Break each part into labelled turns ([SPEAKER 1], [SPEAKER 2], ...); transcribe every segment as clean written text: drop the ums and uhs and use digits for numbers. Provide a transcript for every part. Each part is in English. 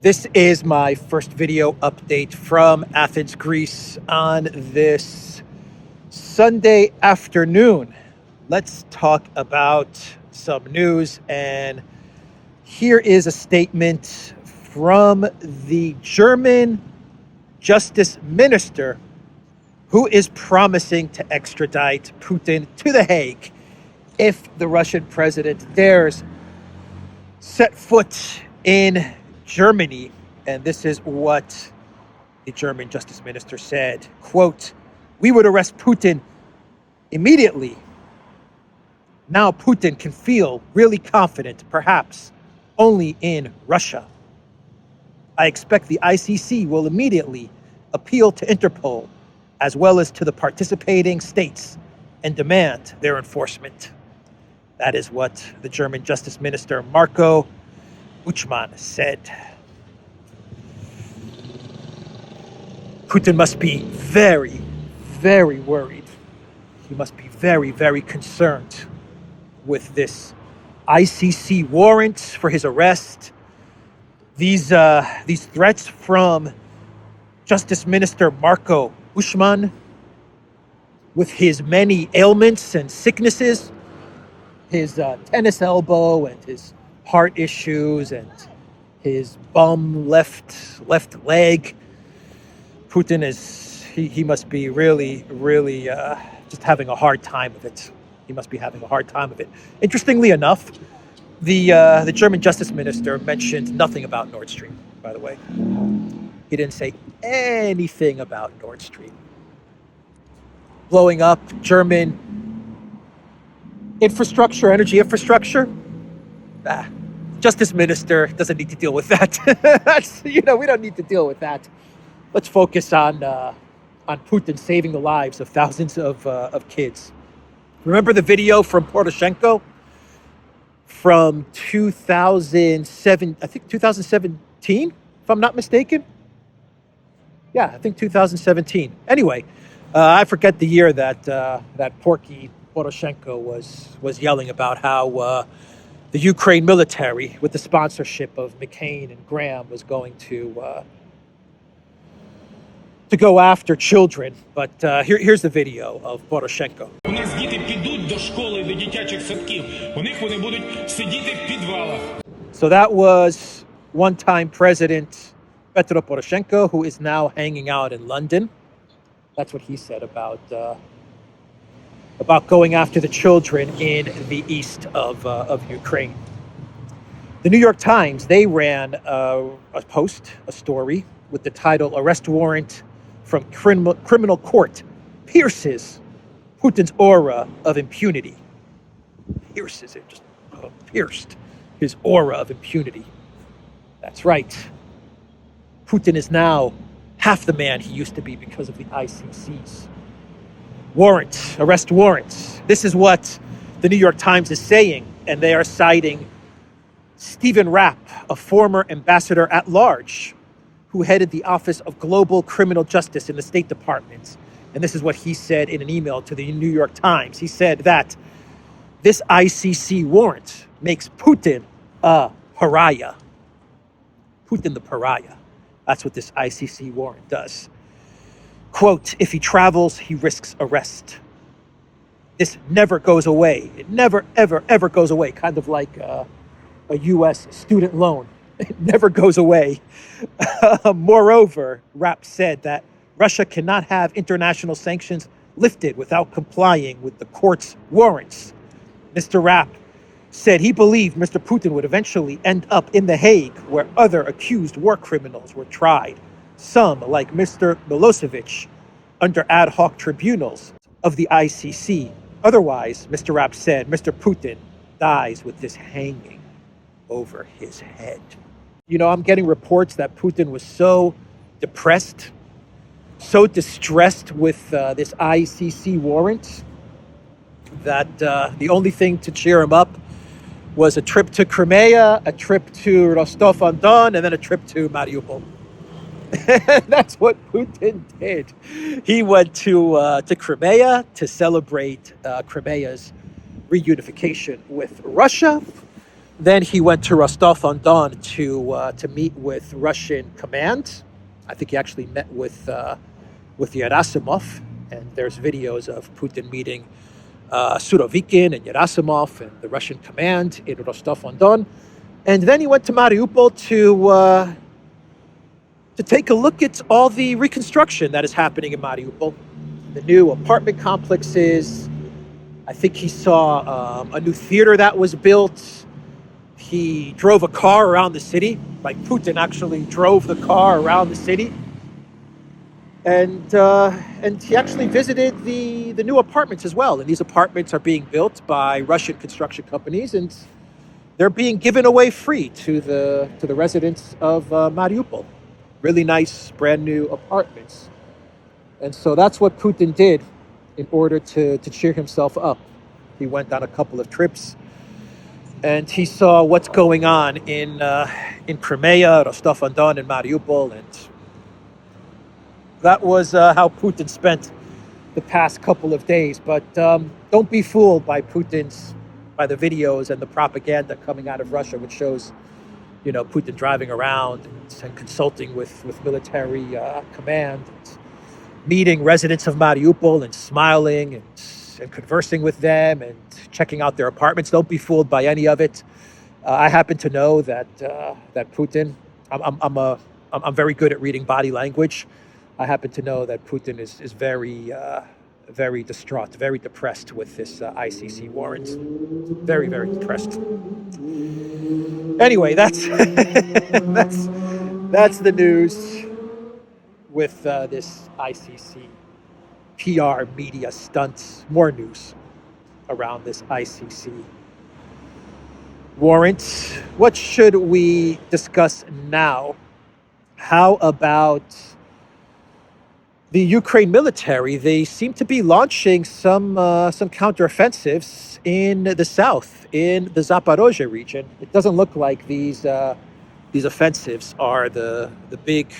[SPEAKER 1] This is my first video update from Athens, Greece on this Sunday afternoon. Let's talk about some news, and here is a statement from the German Justice Minister who is promising to extradite Putin to The Hague if the Russian president dares set foot in Germany. And this is what the German Justice Minister said, quote, "We would arrest Putin immediately. Now Putin can feel really confident, perhaps only in Russia. I expect the ICC will immediately appeal to Interpol as well as to the participating states and demand their enforcement." That is what the German Justice Minister Marco Vucic said. Putin must be very, very worried. He must be very, very concerned with this ICC warrant for his arrest. These threats from Justice Minister Marco Vucic, with his many ailments and sicknesses, his tennis elbow and his heart issues and his bum left leg. Putin he must be really just having a hard time of it. He must be having a hard time of it. Interestingly enough, the German Justice Minister mentioned nothing about Nord Stream, by the way. He didn't say anything about Nord Stream. Blowing up German infrastructure, energy infrastructure. Justice Minister doesn't need to deal with that. We don't need to deal with that. Let's focus on Putin saving the lives of thousands of kids. Remember the video from Poroshenko from 2007? I think 2017, if I'm not mistaken. Yeah, I think 2017. Anyway, I forget the year that Porky Poroshenko was yelling about how the Ukraine military, with the sponsorship of McCain and Graham, was going to go after children. But here's the video of Poroshenko.
[SPEAKER 2] У нас діти підуть до школи, до дитячих садків. У них вони будуть сидіти в підвалах.
[SPEAKER 1] So that was one-time President Petro Poroshenko, who is now hanging out in London. That's what he said about going after the children in the east of Ukraine. The New York Times, they ran a story with the title, "Arrest Warrant from Criminal Court Pierces Putin's Aura of Impunity." Pierces it, just pierced his aura of impunity. That's right. Putin is now half the man he used to be because of the ICC's arrest warrants. This is what the New York Times is saying, and they are citing Stephen Rapp, a former ambassador at large who headed the Office of Global Criminal Justice in the State Department. And this is what he said in an email to the New York Times. He said that this ICC warrant makes Putin a pariah. Putin the pariah. That's what this ICC warrant does. Quote, "If he travels, he risks arrest. This never goes away. It never, ever, ever goes away." Kind of like a U.S. student loan. It never goes away. Moreover, Rapp said that Russia cannot have international sanctions lifted without complying with the court's warrants. Mr. Rapp said he believed Mr. Putin would eventually end up in The Hague, where other accused war criminals were tried. Some, like Mr. Milosevic, under ad hoc tribunals of the ICC. Otherwise, Mr. Rapp said, Mr. Putin dies with this hanging over his head. I'm getting reports that Putin was so depressed, so distressed with this ICC warrant, that the only thing to cheer him up was a trip to Crimea, a trip to Rostov-on-Don, and then a trip to Mariupol. That's what Putin did. He went to Crimea to celebrate Crimea's reunification with Russia. Then he went to Rostov-on-Don to meet with Russian command. I think he actually met with Gerasimov, and there's videos of Putin meeting Surovikin and Gerasimov and the Russian command in Rostov-on-Don. And then he went to Mariupol to take a look at all the reconstruction that is happening in Mariupol. The new apartment complexes. I think he saw a new theater that was built. He drove a car around the city. Like Putin actually drove the car around the city. And he actually visited the new apartments as well. And these apartments are being built by Russian construction companies, and they're being given away free to the residents of Mariupol. Really nice, brand new apartments. And so that's what Putin did in order to cheer himself up. He went on a couple of trips, and he saw what's going on in Crimea, Rostov-on-Don, and Mariupol, and that was how Putin spent the past couple of days. But don't be fooled by the videos and the propaganda coming out of Russia, which shows, Putin driving around and consulting with military command, and meeting residents of Mariupol and smiling and conversing with them and checking out their apartments. Don't be fooled by any of it. I happen to know that Putin. I'm very good at reading body language. I happen to know that Putin is very, very distraught, very depressed with this ICC warrant. Very, very depressed. Anyway, that's that's the news with this ICC PR media stunt. More news around this ICC warrant. What should we discuss now? How about the Ukraine military? They seem to be launching some counteroffensives in the south, in the Zaporozhye region. It doesn't look like these offensives are the big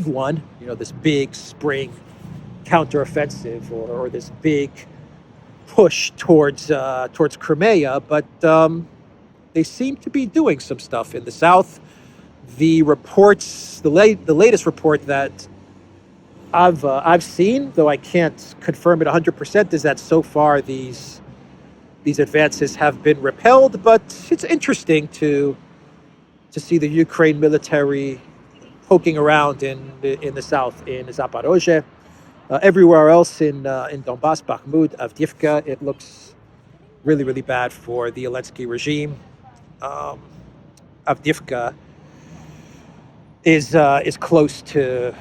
[SPEAKER 1] one. This big spring counteroffensive or this big push towards Crimea, but they seem to be doing some stuff in the south. The reports, the latest report that I've seen, though I can't confirm it 100%, is that so far these advances have been repelled. But it's interesting to see the Ukraine military poking around in the south, in Zaporozhye. Everywhere else in Donbass, Bakhmut, Avdiivka, it looks really, really bad for the Zelensky regime. Avdiivka is close to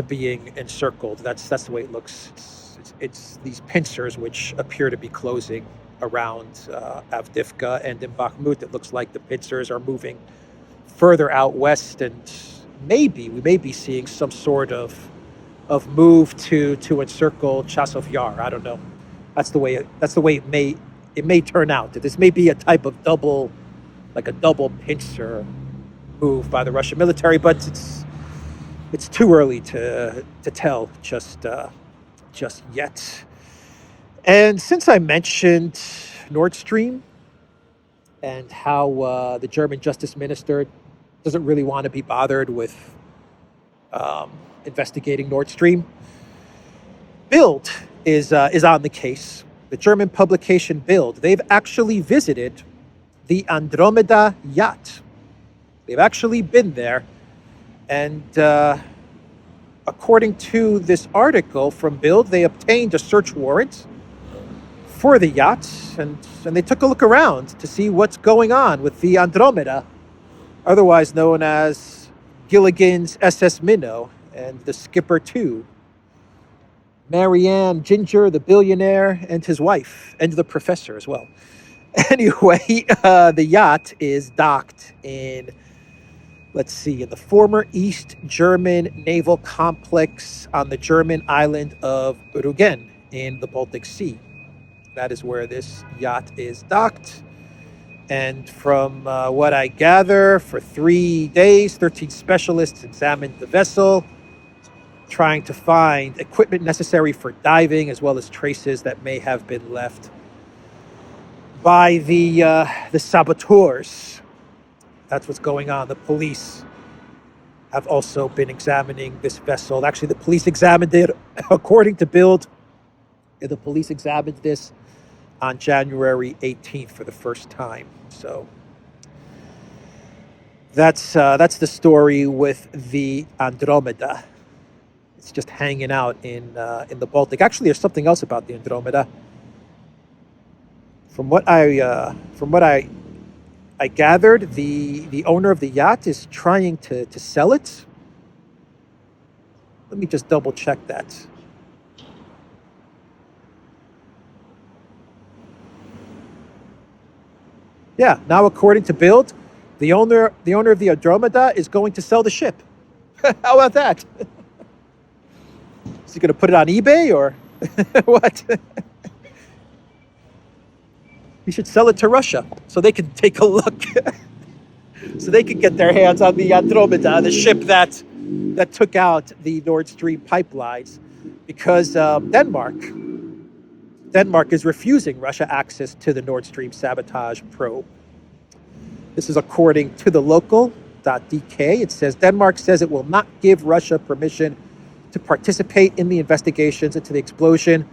[SPEAKER 1] being encircled. That's the way it looks. It's these pincers which appear to be closing around Avdiivka, and in Bakhmut it looks like the pincers are moving further out west, and we may be seeing some sort of move to encircle Chasov Yar. I don't know. That's the way it may turn out. This may be a type of double pincer move by the Russian military, but it's too early to tell just yet. And since I mentioned Nord Stream and how the German justice minister doesn't really want to be bothered with investigating Nord Stream, Bild is on the case. The German publication Bild, they've actually visited the Andromeda yacht. They've actually been there, and according to this article from Bild, they obtained a search warrant for the yacht, and they took a look around to see what's going on with the Andromeda, otherwise known as Gilligan's SS Minnow, and the skipper too, Marianne Ginger, the billionaire, and his wife, and the professor as well. Anyway, the yacht is docked in the former East German naval complex on the German island of Rügen in the Baltic Sea. That is where this yacht is docked. And from what I gather, for 3 days, 13 specialists examined the vessel, trying to find equipment necessary for diving, as well as traces that may have been left by the saboteurs. That's what's going on. The police have also been examining this vessel. Actually, the police examined it, according to Bild. The police examined this on January 18th for the first time. So that's the story with the Andromeda. It's just hanging out in the Baltic. Actually, there's something else about the Andromeda. From what I gathered, the owner of the yacht is trying to sell it. Let me just double check that. Yeah, now according to Bild, the owner of the Andromeda is going to sell the ship. How about that? Is he going to put it on eBay or what? He should sell it to Russia so they can take a look. So they can get their hands on the Andromeda, the ship that took out the Nord Stream pipelines, because Denmark is refusing Russia access to the Nord Stream sabotage probe. This is according to the local.dk. It says Denmark says it will not give Russia permission to participate in the investigations into the explosion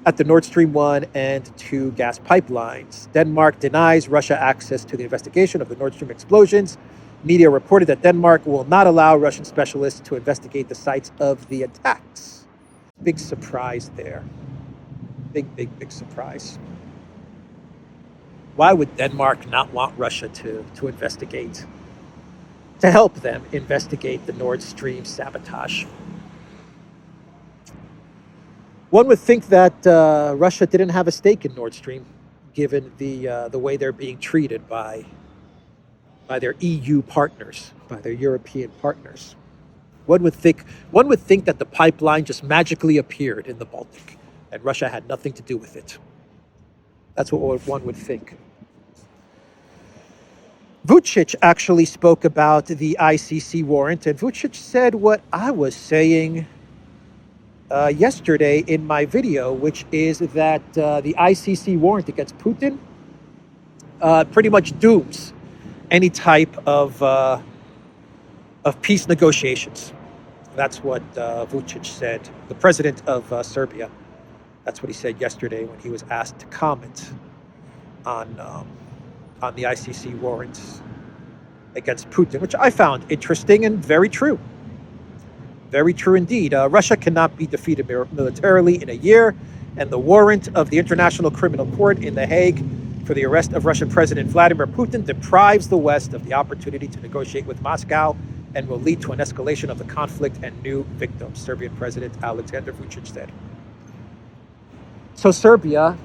[SPEAKER 1] at the Nord Stream 1 and 2 gas pipelines. Denmark denies Russia access to the investigation of the Nord Stream explosions. Media reported that Denmark will not allow Russian specialists to investigate the sites of the attacks. Big surprise there. Big surprise. Why would Denmark not want Russia to investigate, to help them investigate the Nord Stream sabotage? One would think that Russia didn't have a stake in Nord Stream, given the way they're being treated by their EU partners, by their European partners. One would think that the pipeline just magically appeared in the Baltic, and Russia had nothing to do with it. That's what one would think. Vucic actually spoke about the ICC warrant, and Vucic said what I was saying yesterday in my video, which is that the ICC warrant against Putin pretty much dooms any type of peace negotiations. That's what Vucic said, the president of Serbia. That's what he said yesterday when he was asked to comment on the ICC warrants against Putin, which I found interesting and very true. Very true indeed. Russia cannot be defeated militarily in a year, and the warrant of the International Criminal Court in The Hague for the arrest of Russian President Vladimir Putin deprives the West of the opportunity to negotiate with Moscow and will lead to an escalation of the conflict and new victims, Serbian President Alexander Vucic said. So Serbia,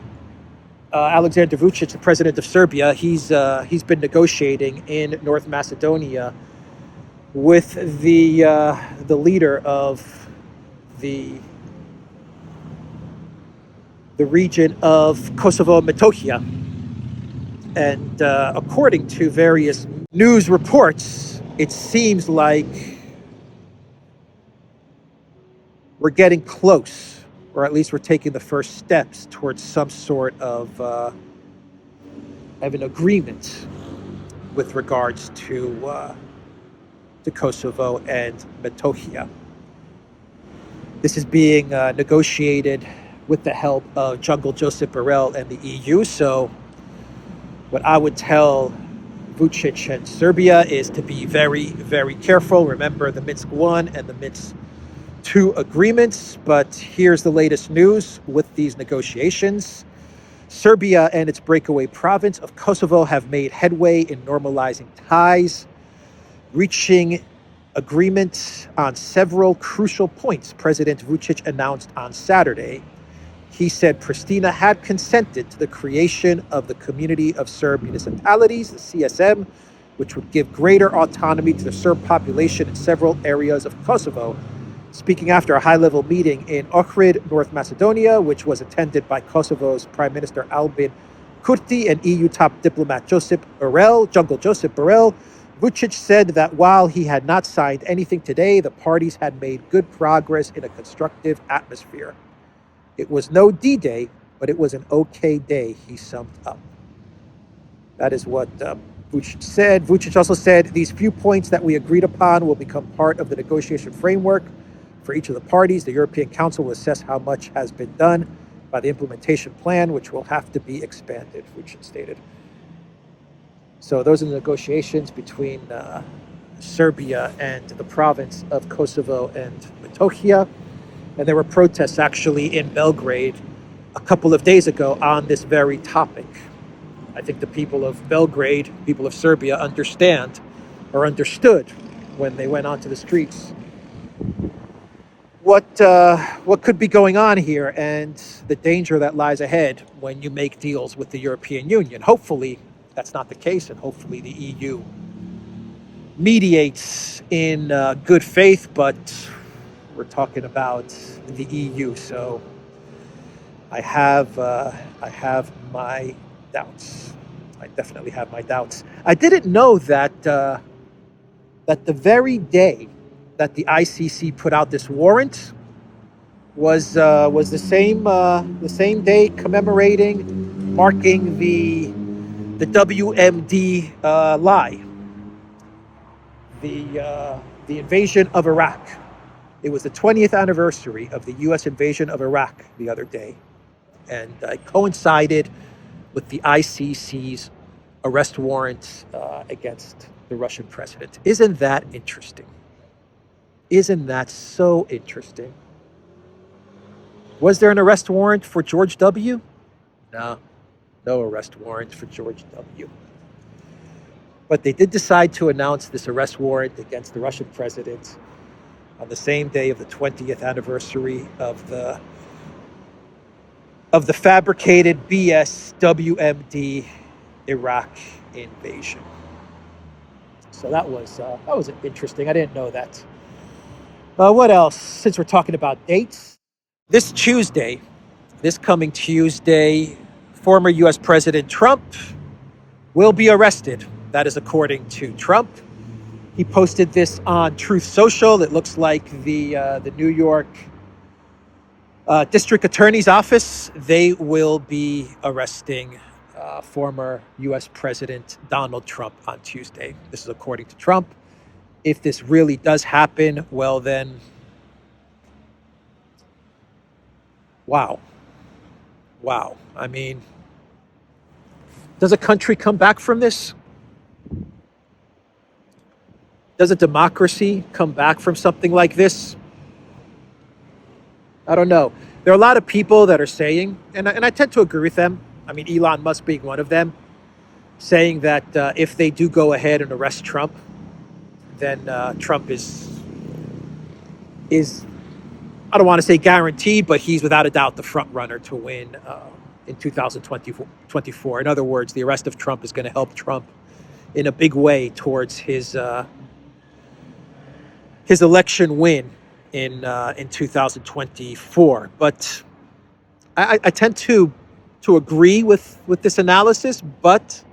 [SPEAKER 1] Alexander Vucic, the president of Serbia, he's been negotiating in North Macedonia with the leader of the region of Kosovo and Metohija. And according to various news reports, it seems like we're getting close, or at least we're taking the first steps towards some sort of an agreement with regards to Kosovo and Metohija. This is being negotiated with the help of Jungle Joseph Borrell and the EU. So what I would tell Vucic and Serbia is to be very, very careful. Remember the Minsk I and the Minsk II agreements. But here's the latest news with these negotiations. Serbia and its breakaway province of Kosovo have made headway in normalizing ties, reaching agreement on several crucial points, President Vucic announced on Saturday. He said Pristina had consented to the creation of the Community of Serb Municipalities, the CSM, which would give greater autonomy to the Serb population in several areas of Kosovo. Speaking after a high-level meeting in Ohrid, North Macedonia, which was attended by Kosovo's Prime Minister Albin Kurti and EU top diplomat Jungle Joseph Borrell, Vucic said that while he had not signed anything today, the parties had made good progress in a constructive atmosphere. It was no D-Day, but it was an okay day, he summed up. That is what Vucic said. Vucic also said, these few points that we agreed upon will become part of the negotiation framework for each of the parties. The European Council will assess how much has been done by the implementation plan, which will have to be expanded, Vucic stated. So those are the negotiations between Serbia and the province of Kosovo and Metohija. And there were protests actually in Belgrade a couple of days ago on this very topic. I think the people of Belgrade, people of Serbia, understand or understood when they went onto the streets what could be going on here and the danger that lies ahead when you make deals with the European Union. Hopefully, that's not the case, and hopefully the EU mediates in good faith, but we're talking about the EU, so I have my doubts. I definitely have my doubts. I didn't know that that the very day that the ICC put out this warrant was the same day commemorating, marking the WMD lie, the invasion of Iraq. It was the 20th anniversary of the U.S. invasion of Iraq the other day, and it coincided with the ICC's arrest warrant against the Russian president. Isn't that interesting? Isn't that so interesting? Was there an arrest warrant for George W? No, no arrest warrant for George W. But they did decide to announce this arrest warrant against the Russian president on the same day of the 20th anniversary of the fabricated BS WMD Iraq invasion. So that was interesting. I didn't know that. What else? Since we're talking about dates, this coming Tuesday, former U.S. President Trump will be arrested. That is according to Trump. He posted this on Truth Social. It looks like the New York District Attorney's Office, they will be arresting former U.S. President Donald Trump on Tuesday. This is according to Trump. If this really does happen, well then, wow. I mean, does a country come back from this? Does a democracy come back from something like this? I don't know. There are a lot of people that are saying, and I tend to agree with them. I mean, Elon Musk being one of them, saying that if they do go ahead and arrest Trump, then Trump is I don't want to say guaranteed, but he's without a doubt the front runner to win in 2024. In other words, the arrest of Trump is going to help Trump in a big way towards his election win in 2024. But I tend to agree with this analysis, but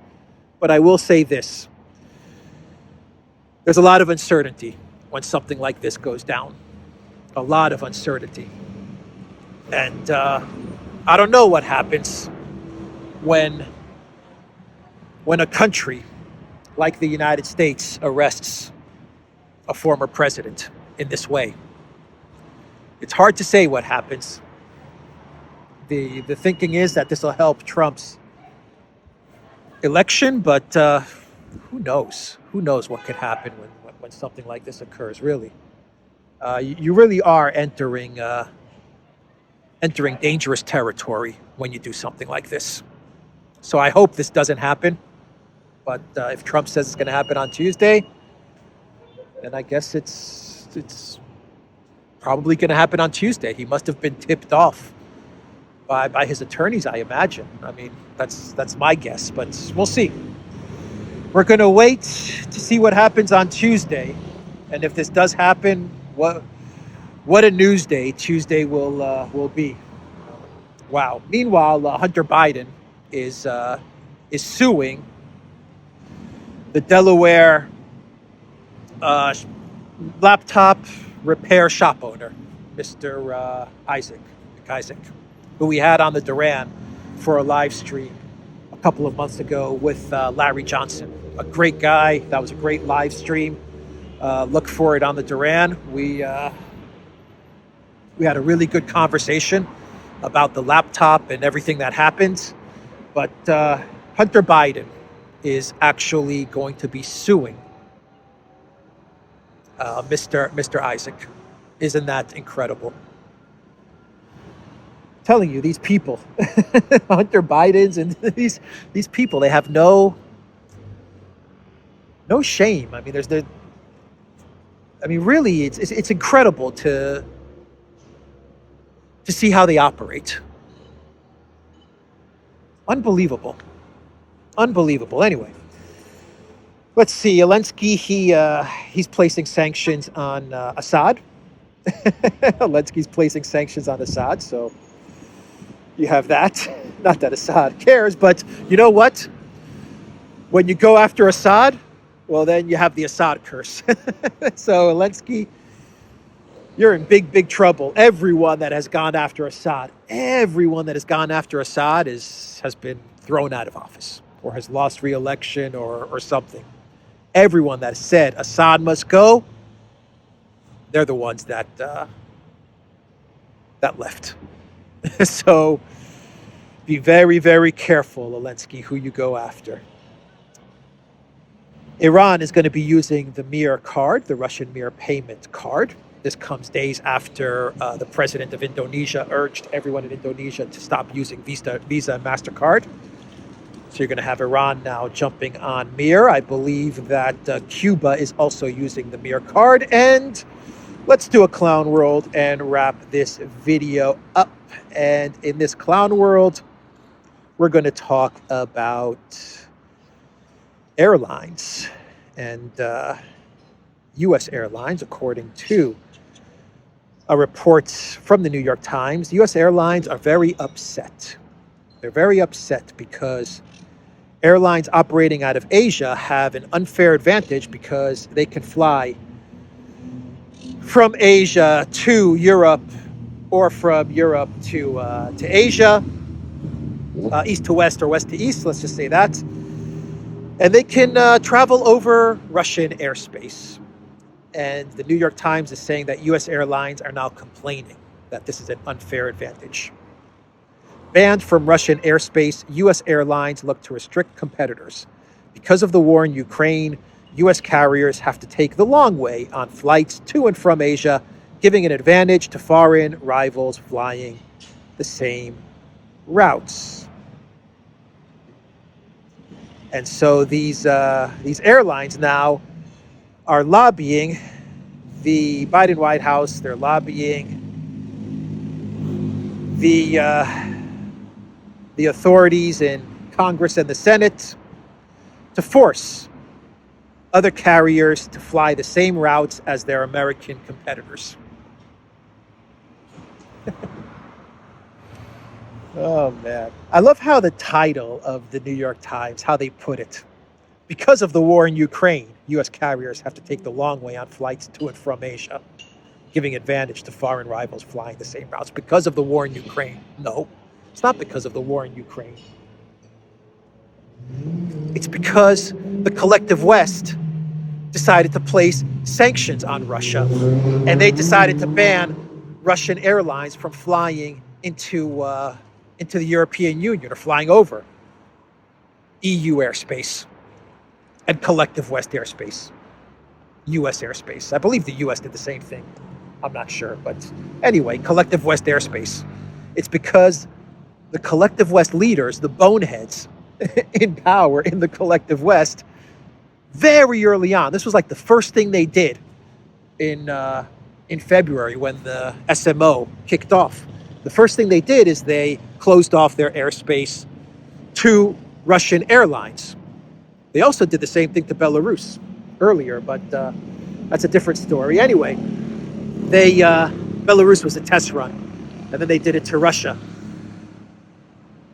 [SPEAKER 1] I will say this. There's a lot of uncertainty when something like this goes down. A lot of uncertainty. And I don't know what happens when a country like the United States arrests a former president in this way. It's hard to say what happens. The thinking is that this will help Trump's election, but who knows? Who knows what could happen when something like this occurs, really. You really are entering dangerous territory when you do something like this. So I hope this doesn't happen. But if Trump says it's going to happen on Tuesday, then I guess it's probably going to happen on Tuesday. He must have been tipped off by his attorneys, I imagine. I mean, that's my guess, but we'll see. We're going to wait to see what happens on Tuesday. And if this does happen, what a news day Tuesday will be. Wow. Meanwhile, Hunter Biden is suing the Delaware laptop repair shop owner, Mr. Isaac, who we had on the Duran for a live stream a couple of months ago with Larry Johnson, a great guy. That was a great live stream. Look for it on the Duran. We had a really good conversation about the laptop and everything that happened. But Hunter Biden is actually going to be suing Mr. Isaac. Isn't that incredible? I'm telling you, these people, Hunter Biden's and these people, they have no shame. I mean, really, it's incredible to see how they operate. Unbelievable. Anyway, let's see. Zelensky, he's placing sanctions on Assad. Zelensky's placing sanctions on Assad, so you have that. Not that Assad cares, but you know what? When you go after Assad, well, then you have the Assad curse. So Zelensky, you're in big trouble. Everyone that has gone after Assad, has been thrown out of office or has lost re-election or something. Everyone that said Assad must go, they're the ones that left. So be very careful, Zelensky, who you go after. Iran is going to be using the Mir card, the Russian Mir payment card. This comes days after the president of Indonesia urged everyone in Indonesia to stop using Visa and MasterCard. So you're going to have Iran now jumping on Mir. I believe that Cuba is also using the Mir card. And let's do a clown world and wrap this video up. And in this clown world, we're going to talk about airlines and U.S. airlines, according to a report from the New York Times. U.S. airlines are very upset. They're very upset because airlines operating out of Asia have an unfair advantage because they can fly from Asia to Europe or from Europe to Asia, east to west or west to east, let's just say that. And they can travel over Russian airspace. And the New York Times is saying that U.S. airlines are now complaining that this is an unfair advantage. Banned from Russian airspace, U.S. airlines look to restrict competitors. Because of the war in Ukraine, U.S. carriers have to take the long way on flights to and from Asia, giving an advantage to foreign rivals flying the same routes. And so these airlines now are lobbying the Biden White House. They're lobbying the authorities in Congress and the Senate to force other carriers to fly the same routes as their American competitors. Oh, man. I love how the title of the New York Times, how they put it. Because of the war in Ukraine, U.S. carriers have to take the long way on flights to and from Asia, giving advantage to foreign rivals flying the same routes. Because of the war in Ukraine. No, it's not because of the war in Ukraine. It's because the collective West decided to place sanctions on Russia, and they decided to ban Russian airlines from flying into the European Union or flying over EU airspace and collective West airspace, U.S. airspace. I believe the U.S. did the same thing. I'm not sure. But anyway, collective West airspace. It's because the collective West leaders, the boneheads in power in the collective West, very early on, this was like the first thing they did in February when the SMO kicked off. The first thing they did is they closed off their airspace to Russian airlines. They also did the same thing to Belarus earlier, but that's a different story. Anyway, Belarus was a test run, and then they did it to Russia.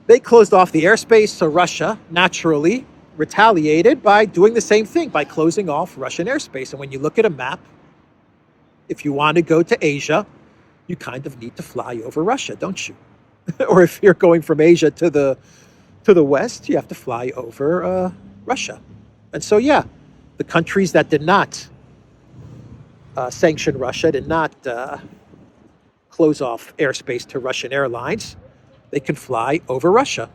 [SPEAKER 1] They closed off the airspace, so Russia naturally retaliated by doing the same thing, by closing off Russian airspace. And when you look at a map, if you want to go to Asia, you kind of need to fly over Russia, don't you? Or if you're going from Asia to to the west, you have to fly over Russia. And so, yeah, the countries that did not sanction Russia, did not close off airspace to Russian airlines, they can fly over Russia.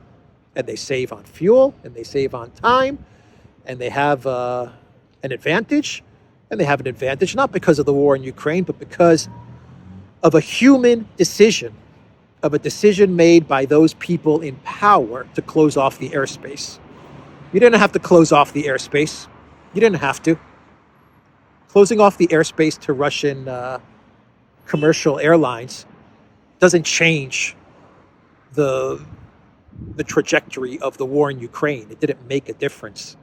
[SPEAKER 1] And they save on fuel, and they save on time, and they have an advantage. And they have an advantage not because of the war in Ukraine, but because of a human decision, of a decision made by those people in power to close off the airspace. You didn't have to close off the airspace. You didn't have to. Closing off the airspace to Russian commercial airlines doesn't change the trajectory of the war in Ukraine. It didn't make a difference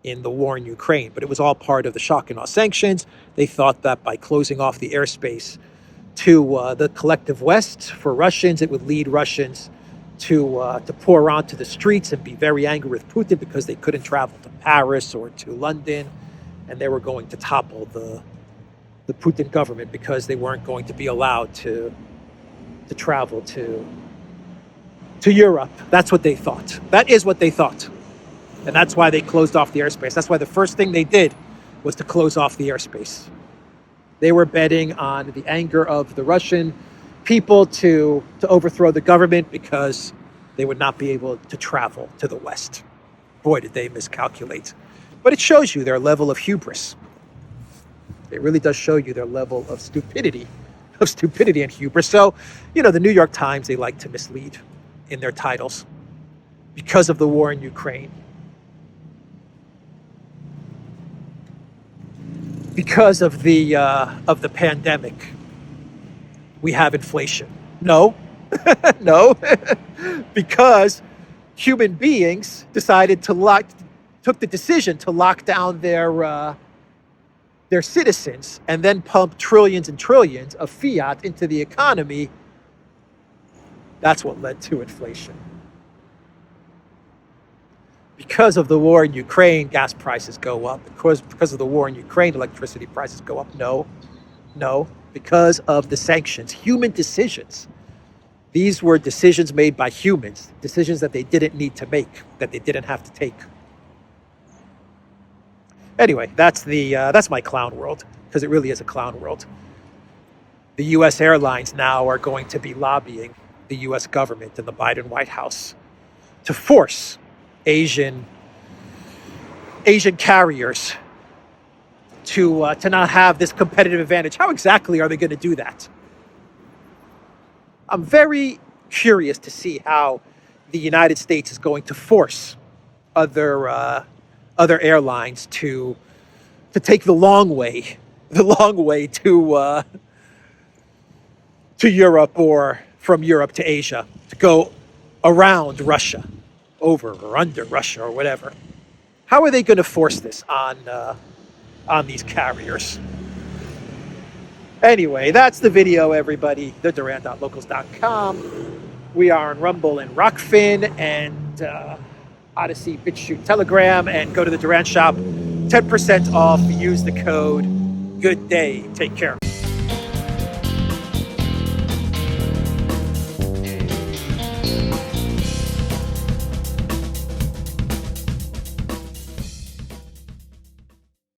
[SPEAKER 1] in the war in Ukraine, but it was all part of the shock and awe sanctions. They thought that by closing off the airspace to the collective West for Russians, it would lead Russians to pour onto the streets and be very angry with Putin because they couldn't travel to Paris or to London, and they were going to topple the Putin government because they weren't going to be allowed to travel to Europe. That's what they thought. That is what they thought. And that's why they closed off the airspace. That's why the first thing they did was to close off the airspace. They were betting on the anger of the Russian people to overthrow the government because they would not be able to travel to the West. Boy, did they miscalculate. But it shows you their level of hubris. It really does show you their level of stupidity and hubris. So, the New York Times, they like to mislead in their titles because of the war in Ukraine. Because of the pandemic, we have inflation. No, no, because human beings took the decision to lock down their citizens and then pump trillions and trillions of fiat into the economy. That's what led to inflation. Because of the war in Ukraine, gas prices go up. Because of the war in Ukraine, electricity prices go up. No, because of the sanctions, human decisions. These were decisions made by humans, decisions that they didn't need to make, that they didn't have to take. Anyway, that's my clown world, because it really is a clown world. The U.S. airlines now are going to be lobbying the U.S. government and the Biden White House to force Asian carriers to not have this competitive advantage. How exactly are they going to do that? I'm very curious to see how the United States is going to force other airlines to take the long way to Europe or from Europe to Asia, to go around Russia, over or under Russia or whatever. How are they going to force this on these carriers? Anyway, that's the video, everybody. TheDuran.locals.com. We are on Rumble and Rockfin and ODYSEE, BitChute, Telegram, and go to the Duran shop. 10% off. Use the code. Good day. Take care.